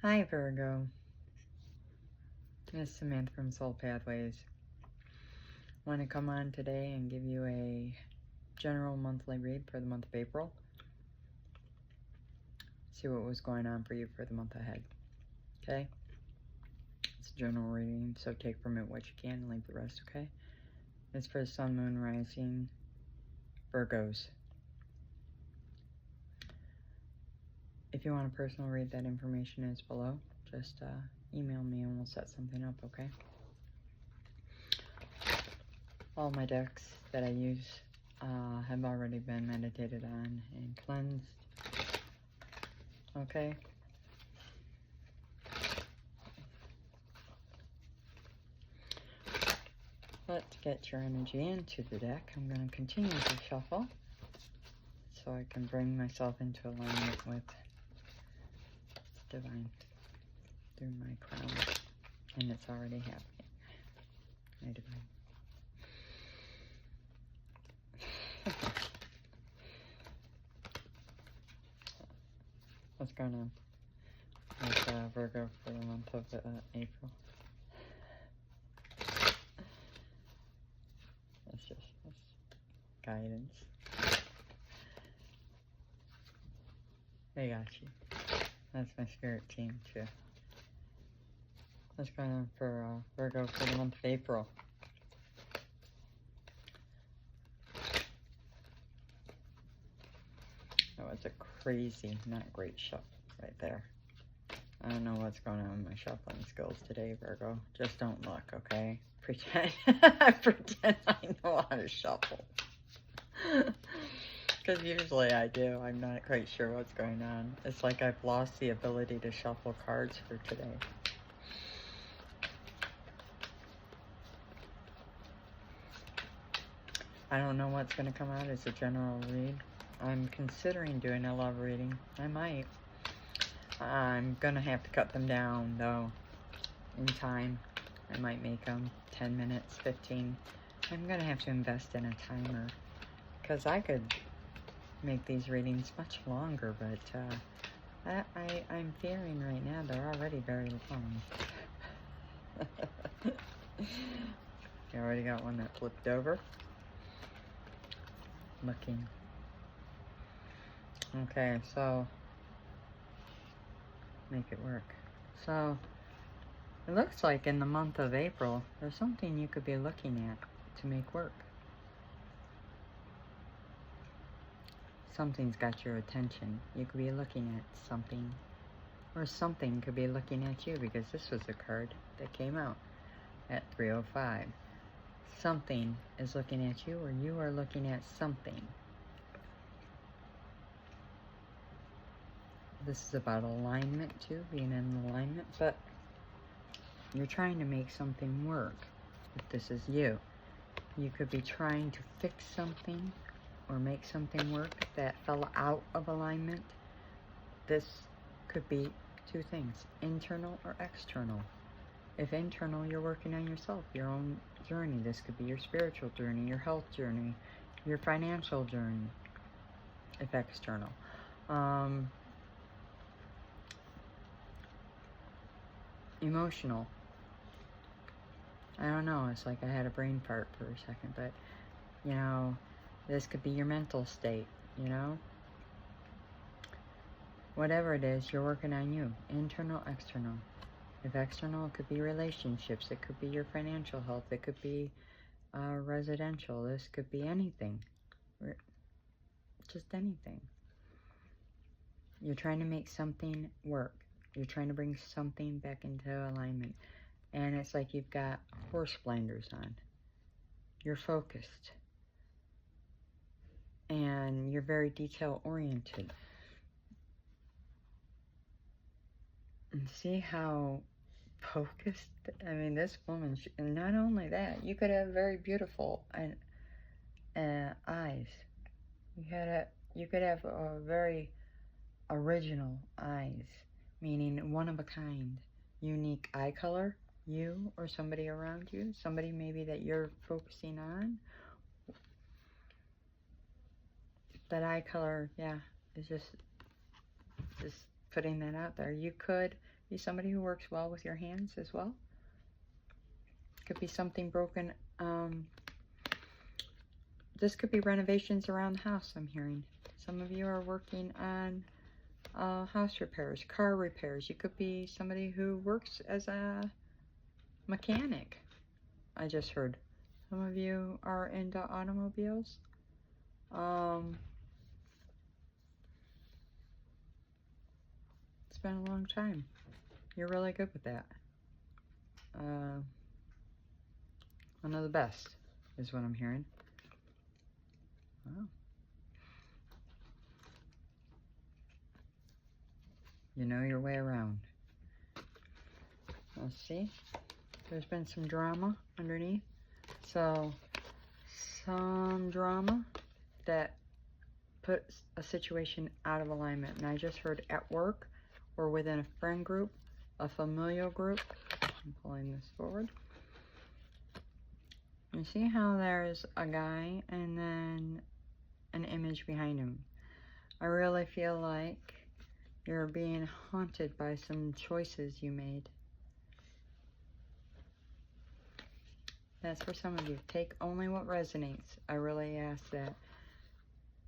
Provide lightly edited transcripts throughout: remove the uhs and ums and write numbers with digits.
Hi Virgo, it's Samantha from Soul Pathways. Want to come on today and give you a general monthly read for the month of April. See what was going on for you for the month ahead. Okay? It's a general reading, so take from it what you can and leave the rest, okay? It's for Sun, Moon, Rising, Virgos. If you want a personal read, that information is below. Just email me and we'll set something up, okay? All my decks that I use have already been meditated on and cleansed. Okay? But to get your energy into the deck, I'm going to continue to shuffle so I can bring myself into alignment with divine through my crown. And it's already happening. My divine. What's going on with Virgo for the month of April? That's just guidance. They got you. That's my spirit team too. What's going on for Virgo for the month of April? Oh, it's a crazy, not great shuffle right there. I don't know what's going on with my shuffling skills today, Virgo. Just don't look, okay? Pretend, pretend I know how to shuffle. Because usually I do. I'm not quite sure what's going on. It's like I've lost the ability to shuffle cards for today. I don't know what's going to come out as a general read. I'm considering doing a love reading. I might. I'm going to have to cut them down, though, in time. I might make them 10 minutes, 15. I'm going to have to invest in a timer, because I could make these readings much longer, but I'm fearing right now they're already very long. You already got one that flipped over. Looking. Okay, so make it work. So it looks like in the month of April, there's something you could be looking at to make work. Something's got your attention. You could be looking at something, or something could be looking at you, because this was a card that came out at 3:05. Something is looking at you, or you are looking at something. This is about alignment too, being in alignment, but you're trying to make something work. If this is you, you could be trying to fix something or make something work that fell out of alignment. This could be two things, internal or external. If internal, you're working on yourself, your own journey. This could be your spiritual journey, your health journey, your financial journey. If external. Emotional. I don't know, it's like I had a brain fart for a second, but, you know, this could be your mental state, you know? Whatever it is, you're working on you. Internal, external. If external, it could be relationships. It could be your financial health. It could be residential. This could be anything. Just anything. You're trying to make something work. You're trying to bring something back into alignment. And it's like you've got horse blinders on. You're focused. And you're very detail oriented. And see how focused, I mean, this woman, and not only that, you could have very beautiful eyes. You could have very original eyes, meaning one of a kind, unique eye color. You or somebody around you, somebody maybe that you're focusing on. That eye color, yeah, is just putting that out there. You could be somebody who works well with your hands as well. Could be something broken. This could be renovations around the house, I'm hearing. Some of you are working on house repairs, car repairs. You could be somebody who works as a mechanic, I just heard. Some of you are into automobiles. It's been a long time. You're really good with that. One of the best is what I'm hearing. Oh. You know your way around. Let's see. There's been some drama underneath. So, some drama that puts a situation out of alignment. And I just heard at work or within a friend group, a familial group. I'm pulling this forward. You see how there's a guy and then an image behind him. I really feel like you're being haunted by some choices you made. That's for some of you. Take only what resonates. I really ask that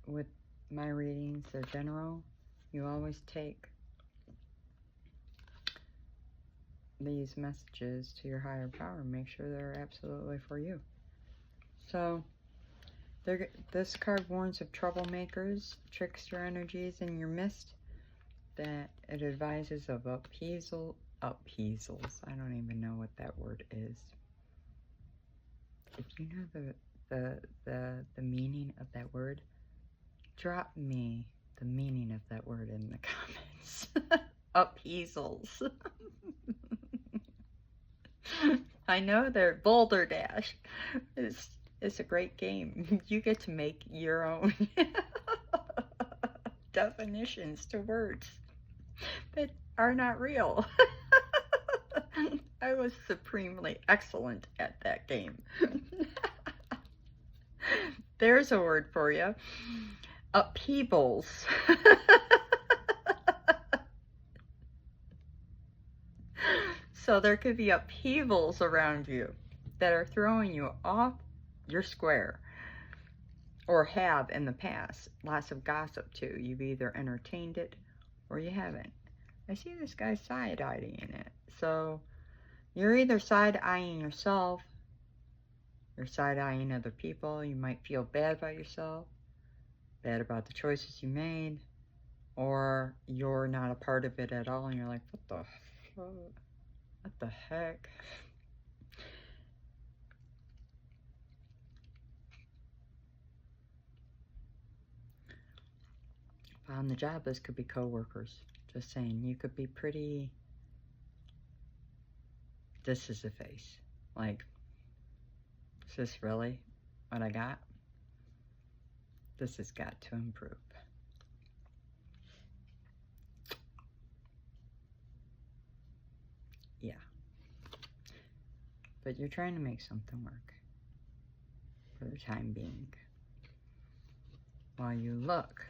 with my readings. They're general. You always take these messages to your higher power and make sure they're absolutely for you. So, this card warns of troublemakers, trickster energies in your midst, that it advises of upheavals. I don't even know what that word is. If you know the meaning of that word, drop me the meaning of that word in the comments. Upheavals. I know they're Boulder Dash. It's a great game. You get to make your own definitions to words that are not real. I was supremely excellent at that game. There's a word for you. Upheavals. So there could be upheavals around you that are throwing you off your square, or have in the past. Lots of gossip too. You've either entertained it or you haven't. I see this guy side-eyeing it. So you're either side-eyeing yourself, you're side-eyeing other people. You might feel bad about yourself, bad about the choices you made, or you're not a part of it at all and you're like, what the heck? On the job, this could be co-workers. Just saying, you could be pretty, this is the face. Like, is this really what I got? This has got to improve. Yeah. But you're trying to make something work for the time being, while you look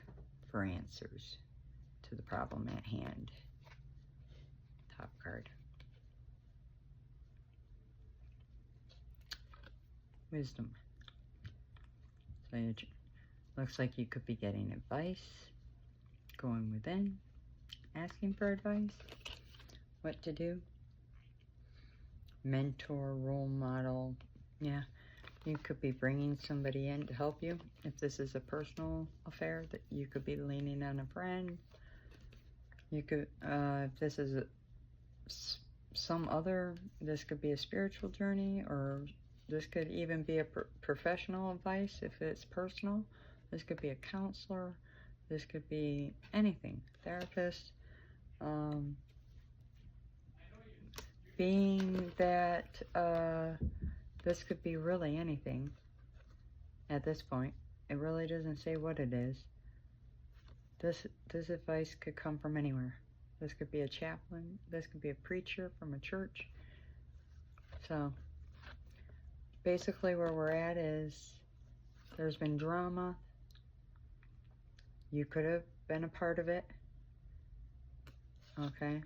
for answers to the problem at hand. Top card. Wisdom. So it looks like you could be getting advice, going within, asking for advice, what to do. Mentor, role model. Yeah, you could be bringing somebody in to help you. If this is a personal affair, that you could be leaning on a friend. You could, if this is this could be a spiritual journey, or this could even be a professional advice if it's personal. This could be a counselor. This could be anything. Therapist. Being that this could be really anything at this point. It really doesn't say what it is. This advice could come from anywhere. This could be a chaplain. This could be a preacher from a church. So basically where we're at is there's been drama. You could have been a part of it. Okay.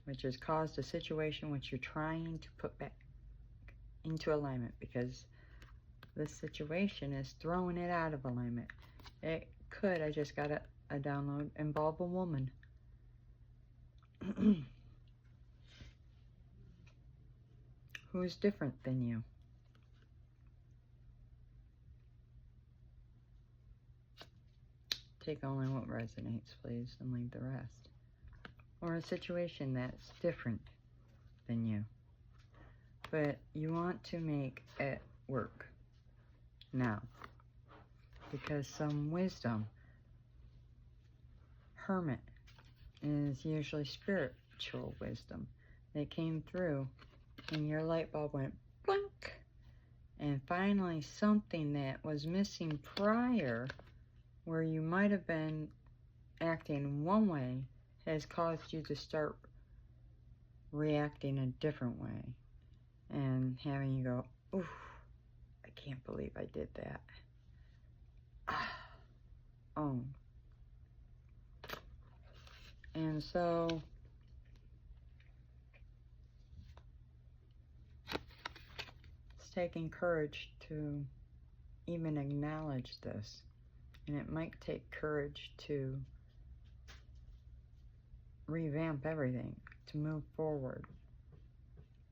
which has caused a situation which you're trying to put back into alignment, because this situation is throwing it out of alignment. It could, I just got a download, involve a woman. Who's different than you. Take only what resonates, please, and leave the rest. Or a situation that's different than you. But you want to make it work now. Because some wisdom, hermit, is usually spiritual wisdom that came through and your light bulb went blink. And finally something that was missing prior, where you might have been acting one way, has caused you to start reacting a different way. And having you go, oof, I can't believe I did that. Oh. And so it's taking courage to even acknowledge this. And it might take courage to revamp everything, to move forward,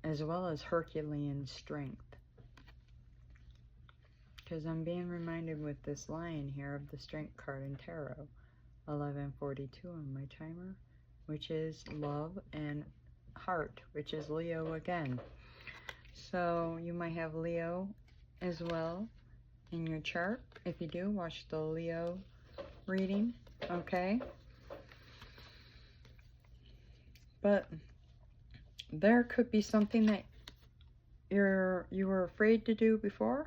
as well as Herculean strength. Because I'm being reminded with this lion here of the strength card in tarot, 1142 on my timer, which is love, and heart, which is Leo again. So you might have Leo as well in your chart. If you do, watch the Leo reading, okay? But there could be something that you were afraid to do before,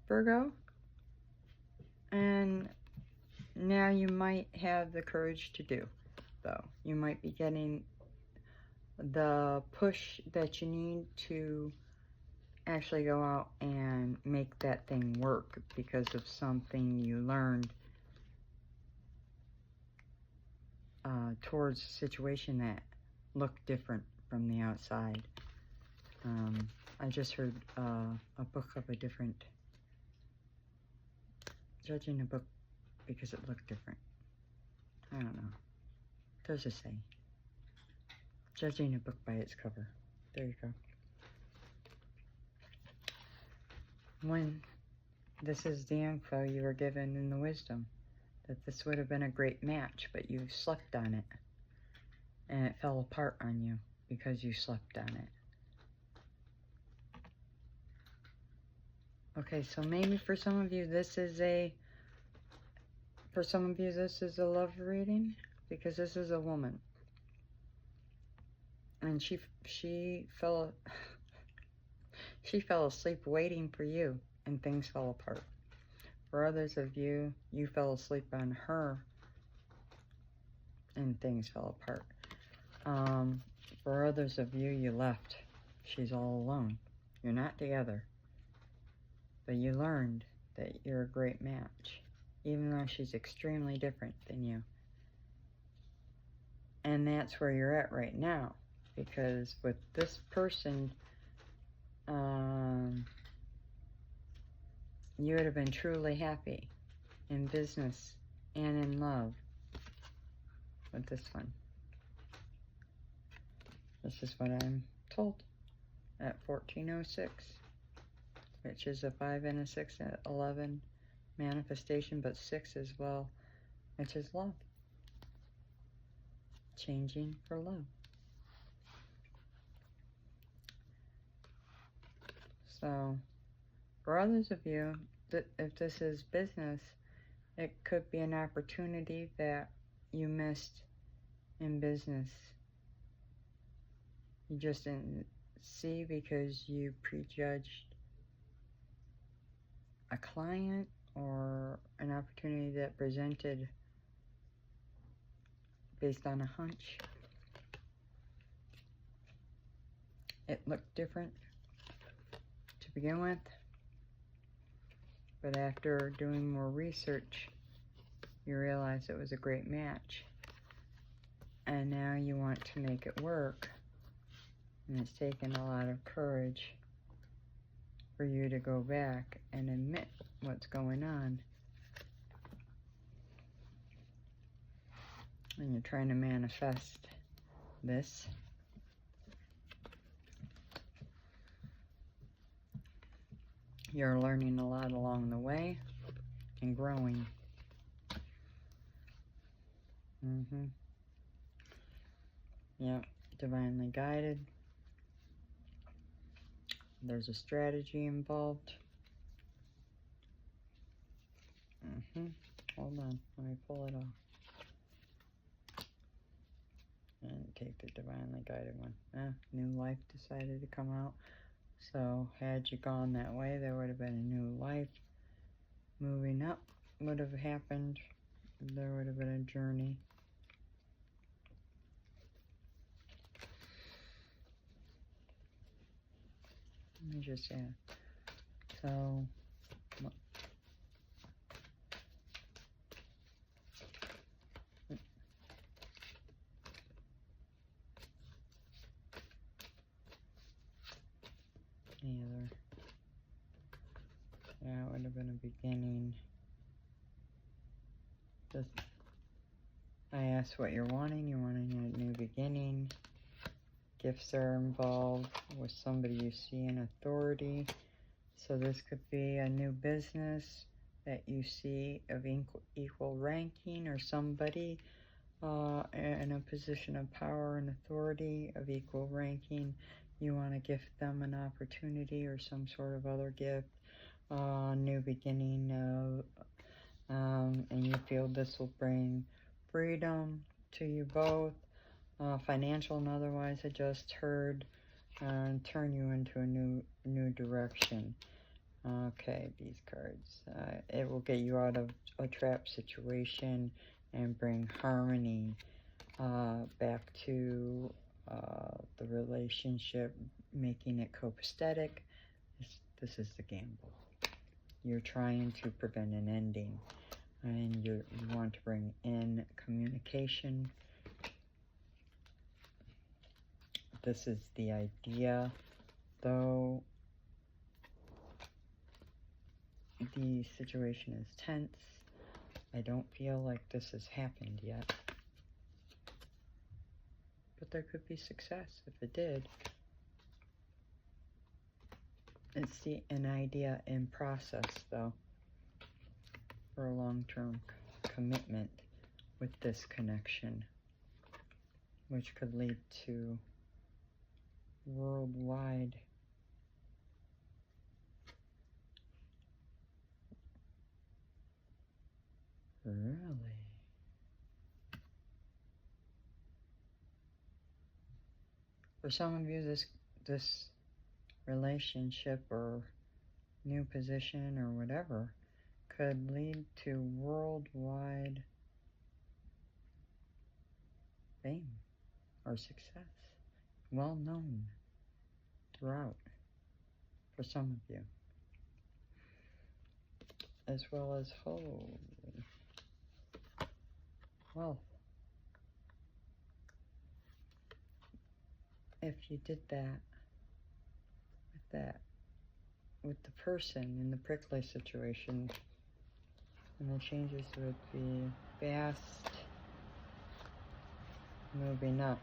Virgo, and now you might have the courage to do, though. You might be getting the push that you need to actually go out and make that thing work because of something you learned towards a situation that looked different from the outside. I just heard a book of a different, judging a book because it looked different. I don't know. Does it say? Judging a book by its cover. There you go. When this is the info you were given in the wisdom, that this would have been a great match, but you slept on it. And it fell apart on you because you slept on it. Okay, so maybe for some of you this is a love reading, because this is a woman. And she fell asleep waiting for you, and things fell apart. For others of you, you fell asleep on her and things fell apart. For others of you, you left. She's all alone. You're not together. But you learned that you're a great match, even though she's extremely different than you. And that's where you're at right now. Because with this person, you would have been truly happy in business and in love with this one. This is what I'm told at 1406, which is a 5 and a 6 at 11 manifestation, but 6 as well, which is love. Changing for love. So, for others of you, if this is business, it could be an opportunity that you missed in business. You just didn't see because you prejudged a client or an opportunity that presented based on a hunch. It looked different to begin with, but after doing more research, you realize it was a great match. And now you want to make it work. And it's taken a lot of courage for you to go back and admit what's going on. And you're trying to manifest this. You're learning a lot along the way and growing. Yeah, divinely guided. There's a strategy involved. Hold on, let me pull it off. And take the divinely guided one. New life decided to come out. So had you gone that way, there would have been a new life. Moving up would have happened. There would have been a journey. Let me just add. So either that would have been a beginning. Just, I asked what you're wanting. You're wanting a new beginning. Gifts are involved with somebody you see in authority. So this could be a new business that you see of equal ranking, or somebody in a position of power and authority of equal ranking. You want to gift them an opportunity or some sort of other gift, new beginning, and you feel this will bring freedom to you both, financial and otherwise. I just heard, and turn you into a new direction. Okay, these cards. It will get you out of a trap situation and bring harmony back to the relationship, making it copacetic. This is the gamble. You're trying to prevent an ending, and you want to bring in communication. This is the idea, though the situation is tense. I don't feel like this has happened yet, but there could be success if it did. It's an idea in process, though, for a long-term commitment with this connection, which could lead to worldwide really. For some of you, this relationship or new position or whatever could lead to worldwide fame or success, well known throughout, for some of you, as well as holy wealth. If you did that with the person in the prickly situation, and the changes would be fast, moving up.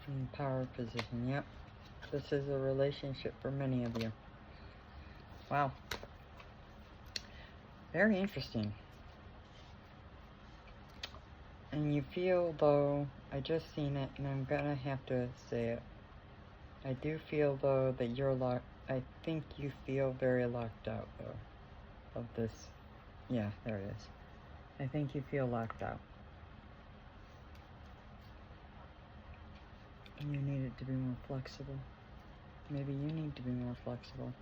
In power position, yep. This is a relationship for many of you. Wow. Very interesting. And you feel, though, I just seen it, and I'm gonna have to say it. I do feel, though, that you're locked. I think you feel very locked out, though, of this. Yeah, there it is. I think you feel locked out. You need it to be more flexible. Maybe you need to be more flexible.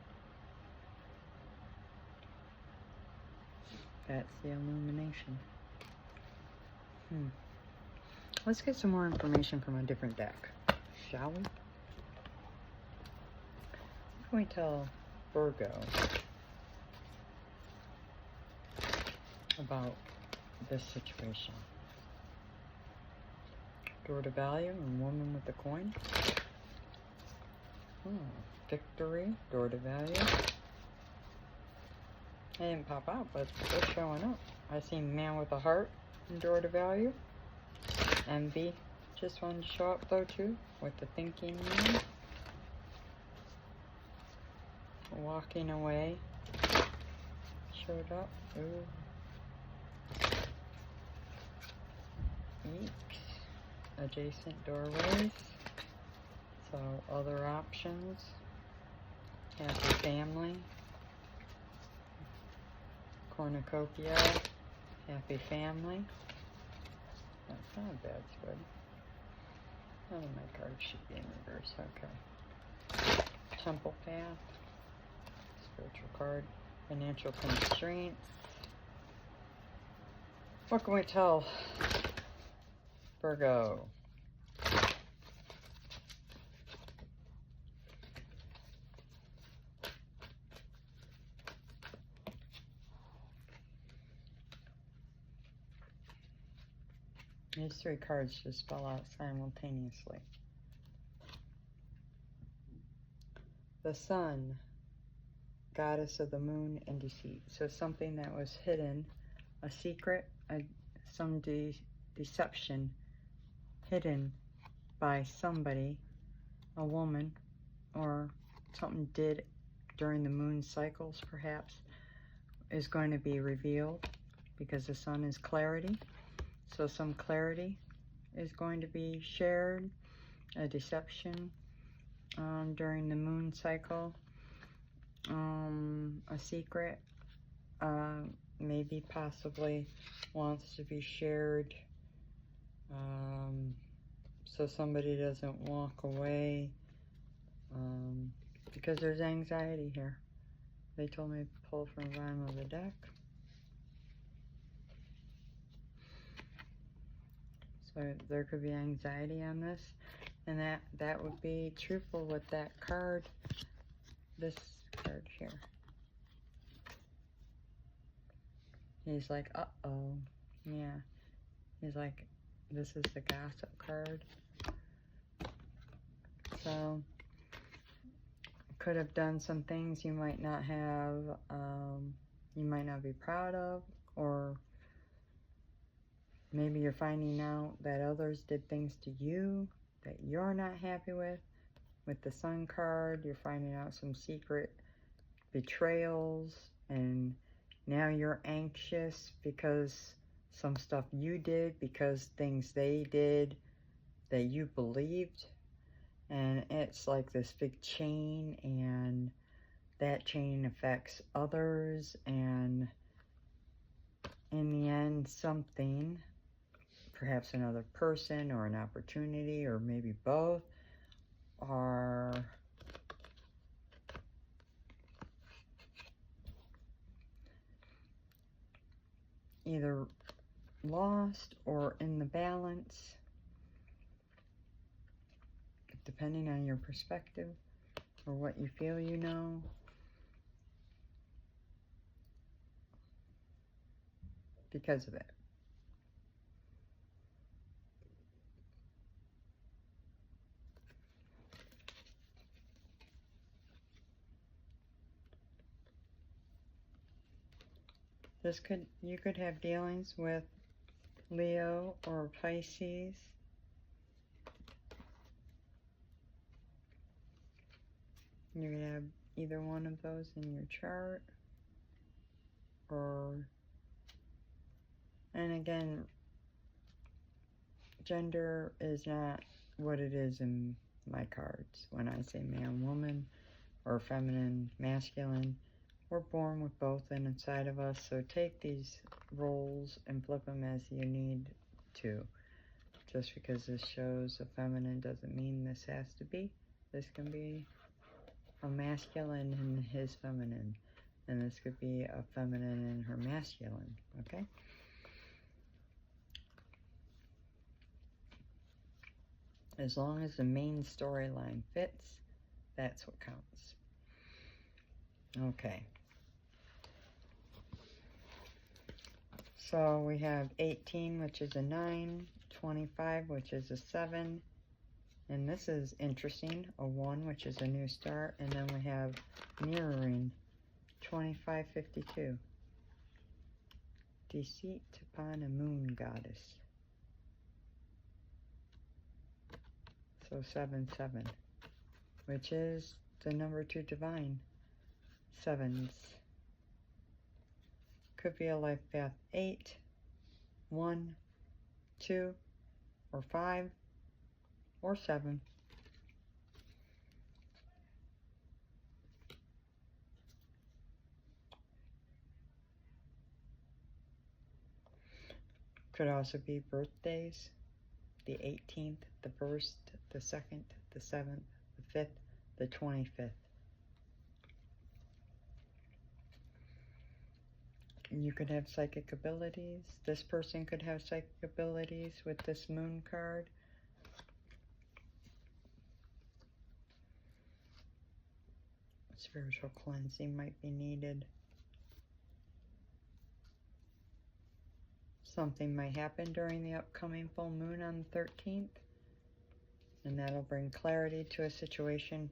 That's the illumination. Let's get some more information from a different deck, shall we? What can we tell Virgo about this situation. Door to value and woman with the coin. Victory, door to value. They didn't pop out, but they're showing up. I see man with a heart and door to value. Envy just wanted to show up though too, with the thinking man. Walking away showed up. Ooh. Eeks. Adjacent doorways. So other options. Happy family. Cornucopia. Happy family. That's not a bad spread. None of my cards should be in reverse. Okay. Temple path. Spiritual card. Financial constraints. What can we tell Virgo? These three cards just spell out simultaneously. The Sun, goddess of the moon and deceit. So something that was hidden, a secret, some deception hidden by somebody, a woman, or something did during the moon cycles perhaps, is going to be revealed because the Sun is clarity. So some clarity is going to be shared, a deception during the moon cycle, a secret maybe possibly wants to be shared, so somebody doesn't walk away, because there's anxiety here. They told me to pull from the bottom of the deck. So there could be anxiety on this, and that would be truthful with that card, this card here. He's like, uh-oh, yeah. He's like, this is the gossip card. So, could have done some things you might not have, you might not be proud of, or maybe you're finding out that others did things to you that you're not happy with. With the Sun card, you're finding out some secret betrayals, and now you're anxious because some stuff you did, because things they did that you believed. And it's like this big chain, and that chain affects others, and in the end something, perhaps another person or an opportunity or maybe both, are either lost or in the balance, depending on your perspective or what you feel you know. Because of it. You could have dealings with Leo or Pisces. You're going to have either one of those in your chart. And again, gender is not what it is in my cards. When I say man, woman, or feminine, masculine, we're born with both inside of us. So take these roles and flip them as you need to. Just because this shows a feminine doesn't mean this has to be. This can be a masculine and his feminine. And this could be a feminine and her masculine, okay? As long as the main storyline fits, that's what counts. Okay. So we have 18, which is a 9, 25, which is a 7, and this is interesting, a 1, which is a new start, and then we have mirroring, 25, 52. Deceit upon a moon goddess. So 7, 7, which is the number 2 divine. 7s. Could be a life path 8, 1, 2, or 5, or 7. Could also be birthdays, the 18th, the 1st, the 2nd, the 7th, the 5th, the 25th. You could have psychic abilities. This person could have psychic abilities with this moon card. Spiritual cleansing might be needed. Something might happen during the upcoming full moon on the 13th, and that'll bring clarity to a situation.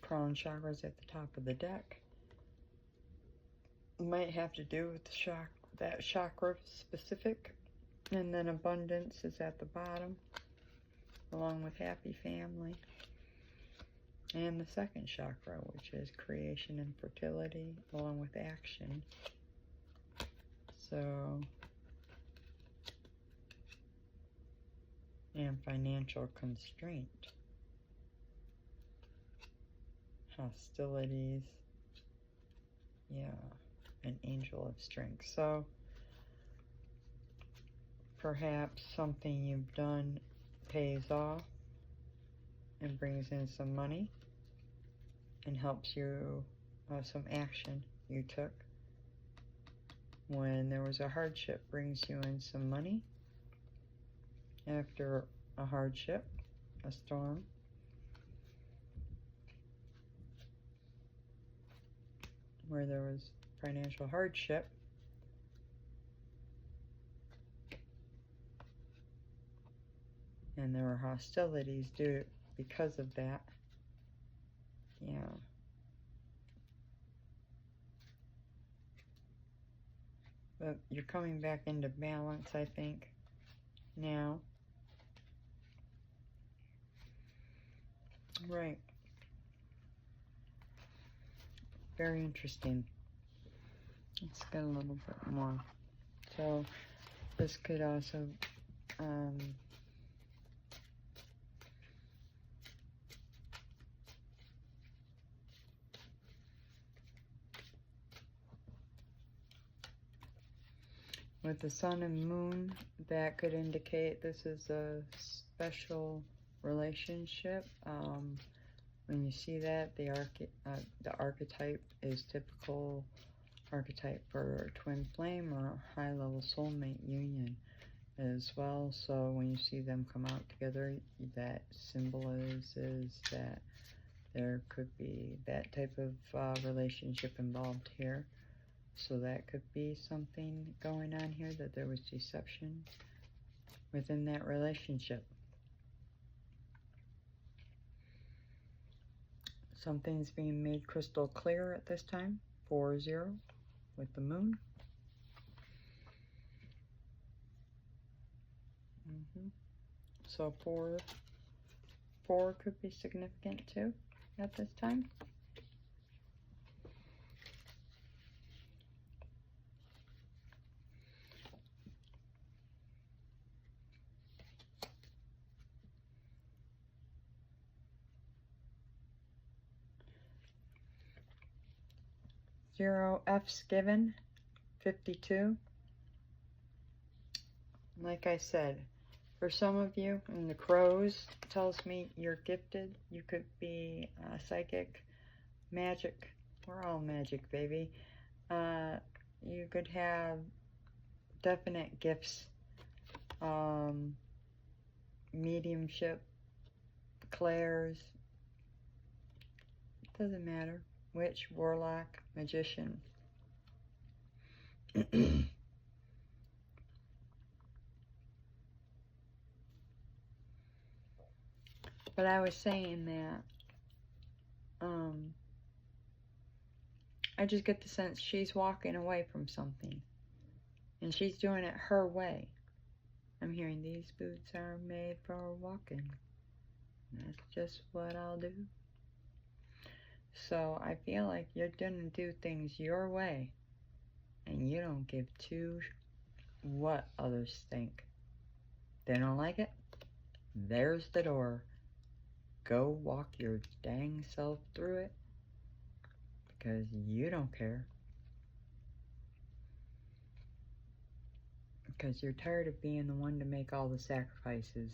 Crown chakras at the top of the deck. Might have to do with the that chakra specific, and then abundance is at the bottom, along with happy family. And the second chakra, which is creation and fertility, along with action. So, and financial constraint. Hostilities. Yeah, an angel of strength. So, perhaps something you've done pays off and brings in some money and helps you, some action you took when there was a hardship, brings you in some money after a hardship, a storm. Where there was financial hardship, and there were hostilities because of that. Yeah. But you're coming back into balance, I think, now. Right. Very interesting. Let's get a little bit more. So this could also with the sun and moon, that could indicate this is a special relationship. When you see that, the archetype is typical archetype for a twin flame or high-level soulmate union as well. So when you see them come out together, that symbolizes that there could be that type of relationship involved here. So that could be something going on here, that there was deception within that relationship. Something's being made crystal clear at this time. 4-0 with the moon. So 4 could be significant too at this time. Zero F's given, 52. Like I said, for some of you, and the crows tells me you're gifted. You could be psychic, magic. We're all magic, baby. You could have definite gifts, mediumship, declares, doesn't matter, witch, warlock, magician. But I was saying that I just get the sense she's walking away from something, and she's doing it her way. I'm hearing these boots are made for walking. That's just what I'll do. So I feel like you're gonna do things your way, and you don't give two what others think. They don't like it? There's the door. Go walk your dang self through it, because you don't care. Because you're tired of being the one to make all the sacrifices.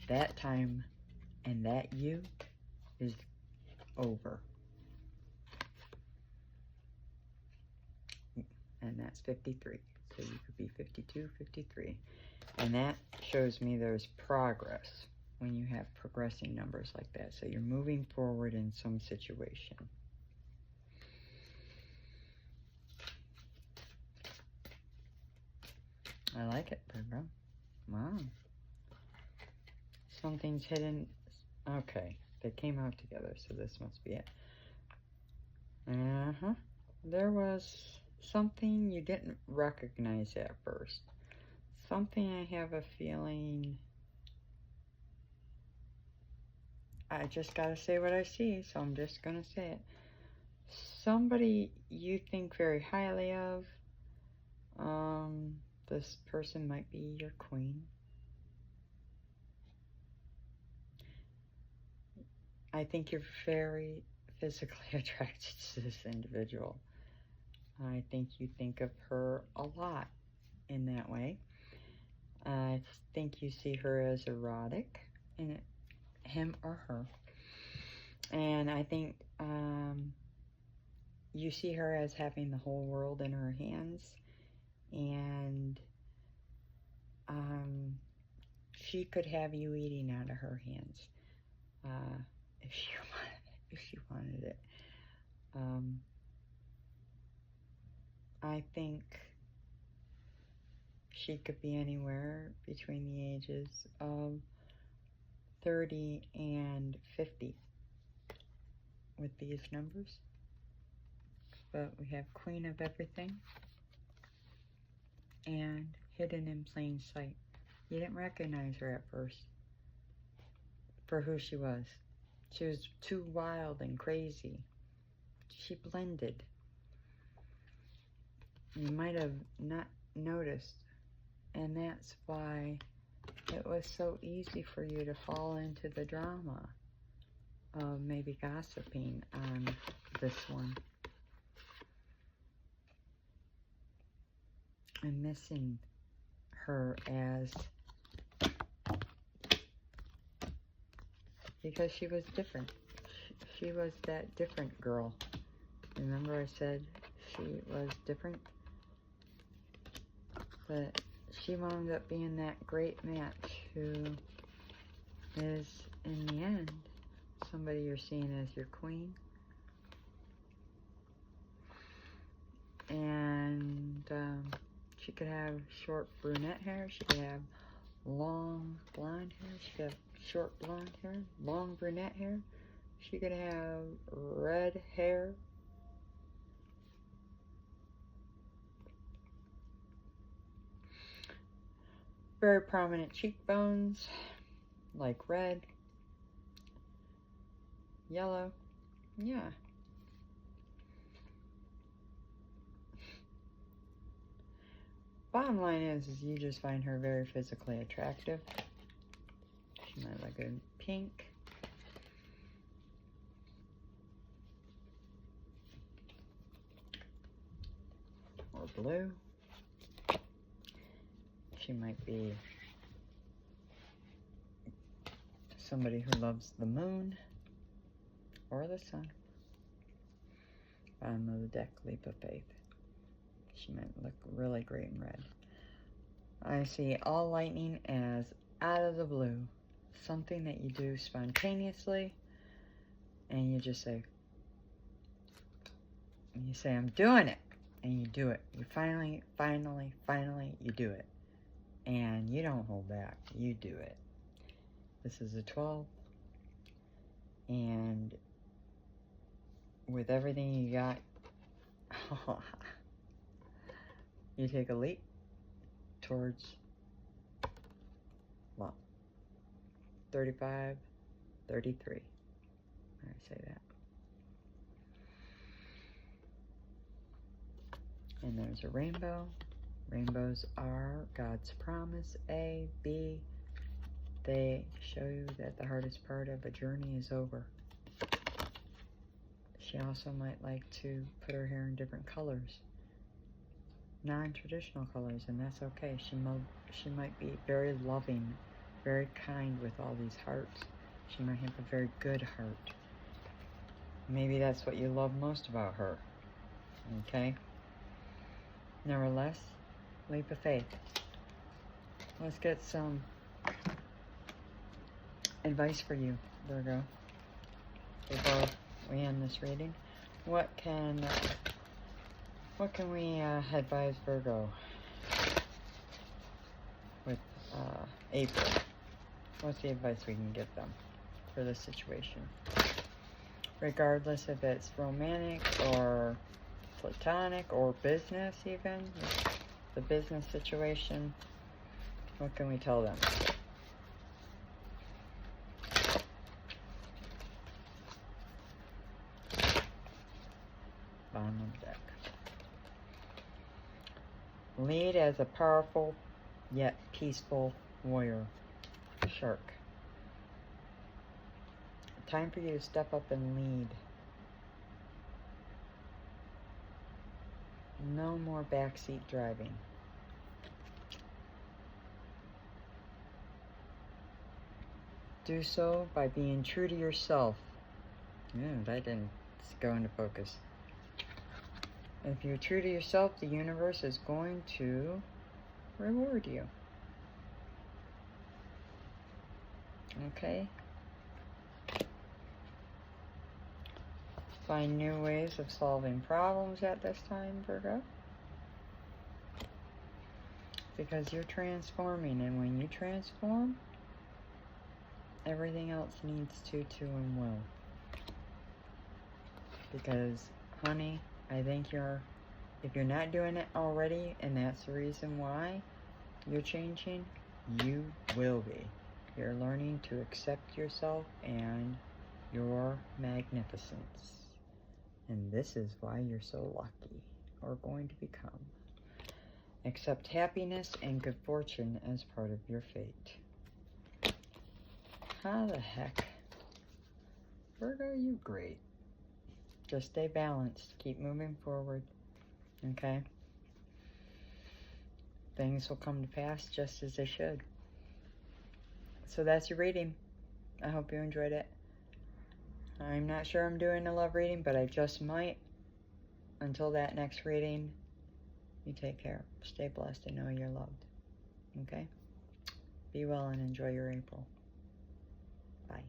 That time and that you is over. And that's 53. So you could be 52, 53. And that shows me there's progress when you have progressing numbers like that. So you're moving forward in some situation. I like it, Virgo. Wow. Something's hidden. Okay, they came out together, so this must be it. There was something you didn't recognize at first. Something I have a feeling... I just gotta say what I see, so I'm just gonna say it. Somebody you think very highly of. This person might be your queen. I think you're very physically attracted to this individual. I think you think of her a lot in that way. I think you see her as erotic, in him or her. And I think you see her as having the whole world in her hands. And she could have you eating out of her hands if she wanted it. I think she could be anywhere between the ages of 30 and 50 with these numbers. But we have Queen of Everything and Hidden in Plain Sight. You didn't recognize her at first for who she was. She was too wild and crazy. She blended. You might have not noticed, and that's why it was so easy for you to fall into the drama of maybe gossiping on this one and missing her as, because she was different. She was that different girl. Remember I said she was different? But she wound up being that great match who is, in the end, somebody you're seeing as your queen. And she could have short brunette hair. She could have long blonde hair. She could have short blonde hair, long brunette hair. She could have red hair. Very prominent cheekbones, like red, yellow, yeah. Bottom line is you just find her very physically attractive. She might look good in pink. Or blue. She might be somebody who loves the moon or the sun. Bottom of the deck, Leap of Faith. She might look really great in red. I see all lightning as out of the blue. something that you do spontaneously, and you just say, I'm doing it, and you do it. You finally, you do it. And you don't hold back. You do it. This is a 12. And with everything you got, you take a leap towards, well, 35, 33. I say that. And there's a rainbow. Rainbows are God's promise. A, B, they show you that the hardest part of a journey is over. She also might like to put her hair in different colors, non-traditional colors, and that's okay. She might be very loving, very kind with all these hearts. She might have a very good heart. Maybe that's what you love most about her. Okay? Nevertheless, leap of faith. Let's get some advice for you, Virgo, before we end this reading. What can we advise Virgo with April? What's the advice we can give them for this situation? Regardless if it's romantic or platonic or business even, the business situation, what can we tell them? Bottom of the deck. Lead as a powerful yet peaceful warrior. Shark. Time for you to step up and lead. No more backseat driving. Do so by being true to yourself. That didn't go into focus. If you're true to yourself, the universe is going to reward you. Okay? Find new ways of solving problems at this time, Virgo. Because you're transforming, and when you transform, everything else needs to and will. Because, honey, I think if you're not doing it already, and that's the reason why you're changing, you will be. You're learning to accept yourself and your magnificence. And this is why you're so lucky, or going to become. Accept happiness and good fortune as part of your fate. How the heck? Virgo, you great. Just stay balanced. Keep moving forward. Okay? Things will come to pass just as they should. So that's your reading. I hope you enjoyed it. I'm not sure I'm doing a love reading, but I just might. Until that next reading, you take care. Stay blessed and know you're loved. Okay? Be well and enjoy your April. Bye.